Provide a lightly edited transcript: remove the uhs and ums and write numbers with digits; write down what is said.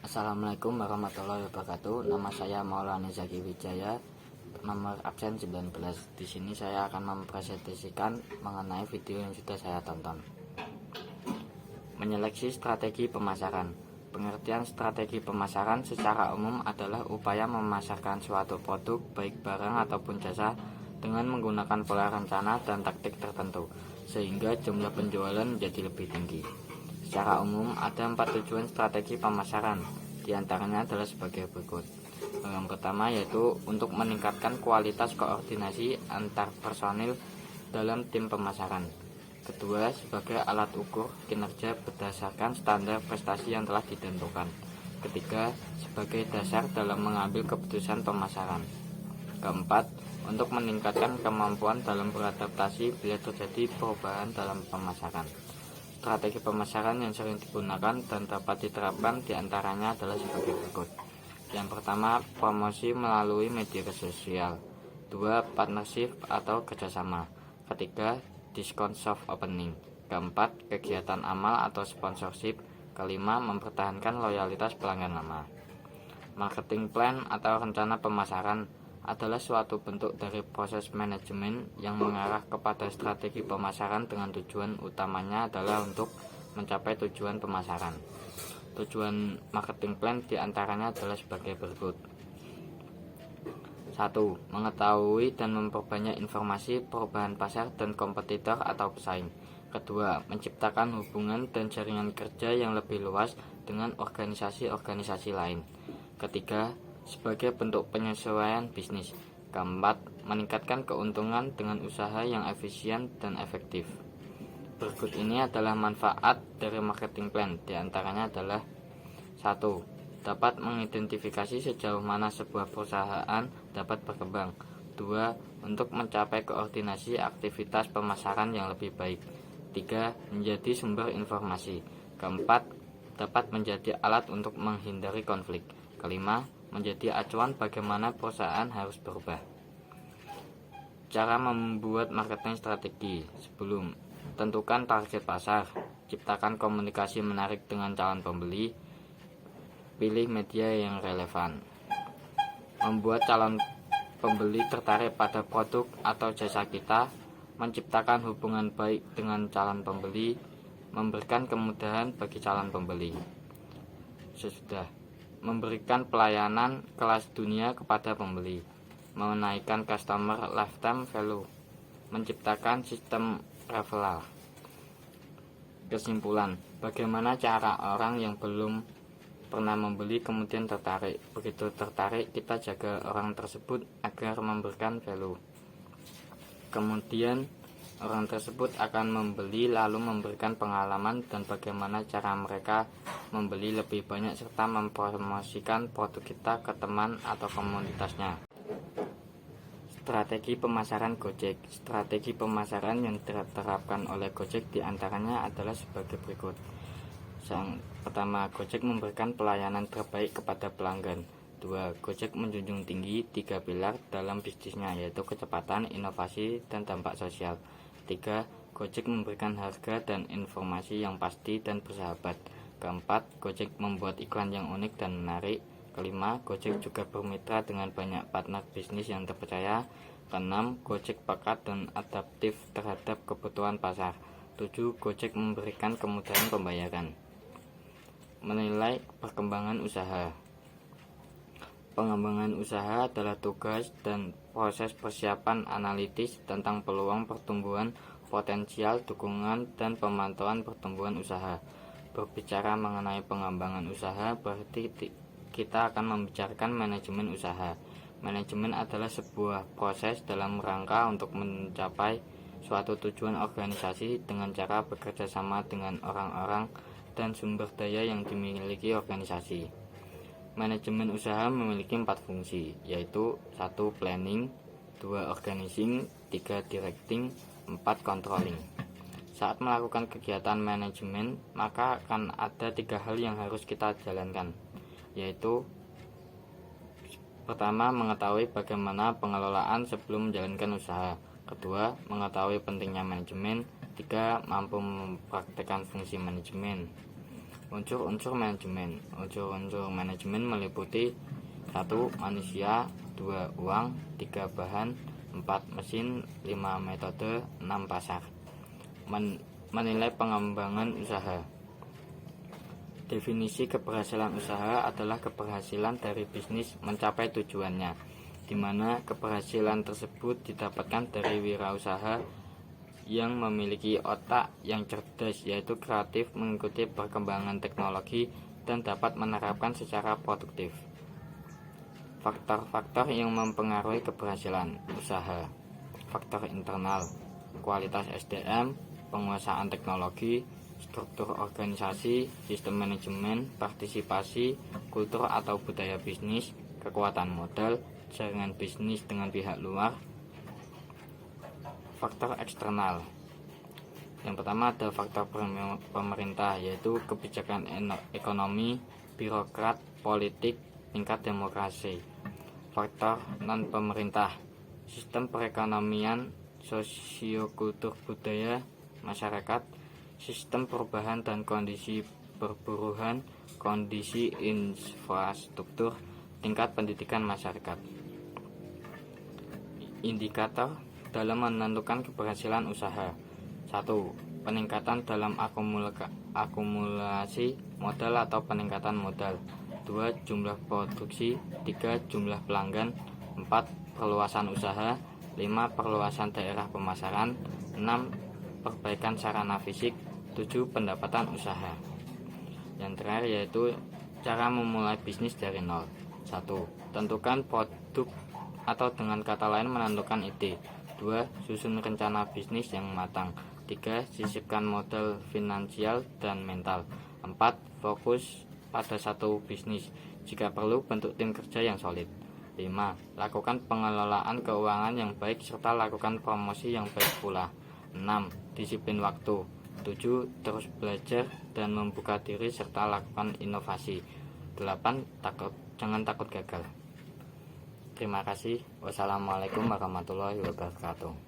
Assalamualaikum warahmatullahi wabarakatuh. Nama saya Maulana Zaki Wijaya, nomor absen 19. Di sini saya akan mempresentasikan mengenai video yang sudah saya tonton. Menyeleksi strategi pemasaran. Pengertian strategi pemasaran secara umum adalah upaya memasarkan suatu produk, baik barang ataupun jasa, dengan menggunakan pola rencana dan taktik tertentu, sehingga jumlah penjualan menjadi lebih tinggi. Secara umum, ada 4 tujuan strategi pemasaran, diantaranya adalah sebagai berikut. Yang pertama yaitu untuk meningkatkan kualitas koordinasi antar personil dalam tim pemasaran. Kedua, sebagai alat ukur kinerja berdasarkan standar prestasi yang telah ditentukan. Ketiga, sebagai dasar dalam mengambil keputusan pemasaran. Keempat, untuk meningkatkan kemampuan dalam beradaptasi bila terjadi perubahan dalam pemasaran. Strategi pemasaran yang sering digunakan dan dapat diterapkan diantaranya adalah sebagai berikut. Yang pertama, promosi melalui media sosial. Dua, partnership atau kerjasama. Ketiga, diskon soft opening. Keempat, kegiatan amal atau sponsorship. Kelima, mempertahankan loyalitas pelanggan lama. Marketing plan atau rencana pemasaran adalah suatu bentuk dari proses manajemen yang mengarah kepada strategi pemasaran dengan tujuan utamanya adalah untuk mencapai tujuan pemasaran. Tujuan marketing plan diantaranya adalah sebagai berikut. 1. Mengetahui dan memperbanyak informasi perubahan pasar dan kompetitor atau pesaing. Kedua, menciptakan hubungan dan jaringan kerja yang lebih luas dengan organisasi-organisasi lain. Ketiga, sebagai bentuk penyesuaian bisnis. Keempat, meningkatkan keuntungan dengan usaha yang efisien dan efektif. Berikut ini adalah manfaat dari marketing plan. Di antaranya adalah 1. Dapat mengidentifikasi sejauh mana sebuah perusahaan dapat berkembang. 2. Untuk mencapai koordinasi aktivitas pemasaran yang lebih baik. 3. Menjadi sumber informasi. Keempat, dapat menjadi alat untuk menghindari konflik. Kelima, menjadi acuan bagaimana perusahaan harus berubah. Cara membuat marketing strategi. Sebelum, tentukan target pasar, ciptakan komunikasi menarik dengan calon pembeli, pilih media yang relevan. Membuat calon pembeli tertarik pada produk atau jasa kita, menciptakan hubungan baik dengan calon pembeli, memberikan kemudahan bagi calon pembeli. Sesudah, memberikan pelayanan kelas dunia kepada pembeli, menaikkan customer lifetime value, menciptakan sistem referral. Kesimpulan, bagaimana cara orang yang belum pernah membeli kemudian tertarik. Begitu tertarik, kita jaga orang tersebut agar memberikan value. Kemudian orang tersebut akan membeli lalu memberikan pengalaman dan bagaimana cara mereka membeli lebih banyak serta mempromosikan produk kita ke teman atau komunitasnya. Strategi pemasaran Gojek. Strategi pemasaran yang diterapkan oleh Gojek diantaranya adalah sebagai berikut. Yang pertama, Gojek memberikan pelayanan terbaik kepada pelanggan. 2. Gojek menjunjung tinggi 3 pilar dalam bisnisnya, yaitu kecepatan, inovasi, dan dampak sosial. 3. Gojek memberikan harga dan informasi yang pasti dan bersahabat. Keempat, Gojek membuat iklan yang unik dan menarik. Kelima, Gojek juga bermitra dengan banyak partner bisnis yang terpercaya. Keenam, Gojek peka dan adaptif terhadap kebutuhan pasar. 7. Gojek memberikan kemudahan pembayaran. Menilai perkembangan usaha. Pengembangan usaha adalah tugas dan proses persiapan analitis tentang peluang pertumbuhan, potensial, dukungan, dan pemantauan pertumbuhan usaha. Berbicara mengenai pengembangan usaha berarti kita akan membicarakan manajemen usaha. Manajemen adalah sebuah proses dalam rangka untuk mencapai suatu tujuan organisasi dengan cara bekerja sama dengan orang-orang dan sumber daya yang dimiliki organisasi. Manajemen usaha memiliki 4 fungsi, yaitu 1. Planning, 2. Organizing, 3. Directing, 4. Controlling. Saat melakukan kegiatan manajemen, maka akan ada 3 hal yang harus kita jalankan, yaitu pertama, mengetahui bagaimana pengelolaan sebelum menjalankan usaha. Kedua, mengetahui pentingnya manajemen. 3. Mampu mempraktikkan fungsi manajemen. Unsur-unsur manajemen. Unsur-unsur manajemen meliputi 1. Manusia, 2. Uang, 3. Bahan, 4. Mesin, 5. Metode, 6. Pasar. Menilai pengembangan usaha. Definisi keberhasilan usaha adalah keberhasilan dari bisnis mencapai tujuannya, di mana keberhasilan tersebut didapatkan dari wirausaha yang memiliki otak yang cerdas, yaitu kreatif, mengikuti perkembangan teknologi, dan dapat menerapkan secara produktif. Faktor-faktor yang mempengaruhi keberhasilan usaha. Faktor internal, kualitas SDM, penguasaan teknologi, struktur organisasi, sistem manajemen, partisipasi, kultur atau budaya bisnis, kekuatan modal, jaringan bisnis dengan pihak luar. Faktor eksternal. Yang pertama ada faktor pemerintah, yaitu kebijakan ekonomi, birokrat, politik, tingkat demokrasi. Faktor non-pemerintah, sistem perekonomian, sosiokultur budaya masyarakat, sistem perubahan dan kondisi perburuhan, kondisi infrastruktur, tingkat pendidikan masyarakat. Indikator dalam menentukan keberhasilan usaha. 1. Peningkatan dalam akumulasi modal atau peningkatan modal. 2. Jumlah produksi. 3. Jumlah pelanggan. 4. Perluasan usaha. 5. Perluasan daerah pemasaran. 6. Perbaikan sarana fisik. 7. Pendapatan usaha. Yang terakhir yaitu cara memulai bisnis dari nol. 1. Tentukan produk atau dengan kata lain menentukan ide. 2. Susun rencana bisnis yang matang. 3. Sisipkan modal finansial dan mental. 4. Fokus pada satu bisnis. Jika perlu, bentuk tim kerja yang solid. 5. Lakukan pengelolaan keuangan yang baik serta lakukan promosi yang baik pula. 6. Disiplin waktu. 7. Terus belajar dan membuka diri serta lakukan inovasi. 8. Jangan takut gagal. Terima kasih. Wassalamualaikum warahmatullahi wabarakatuh.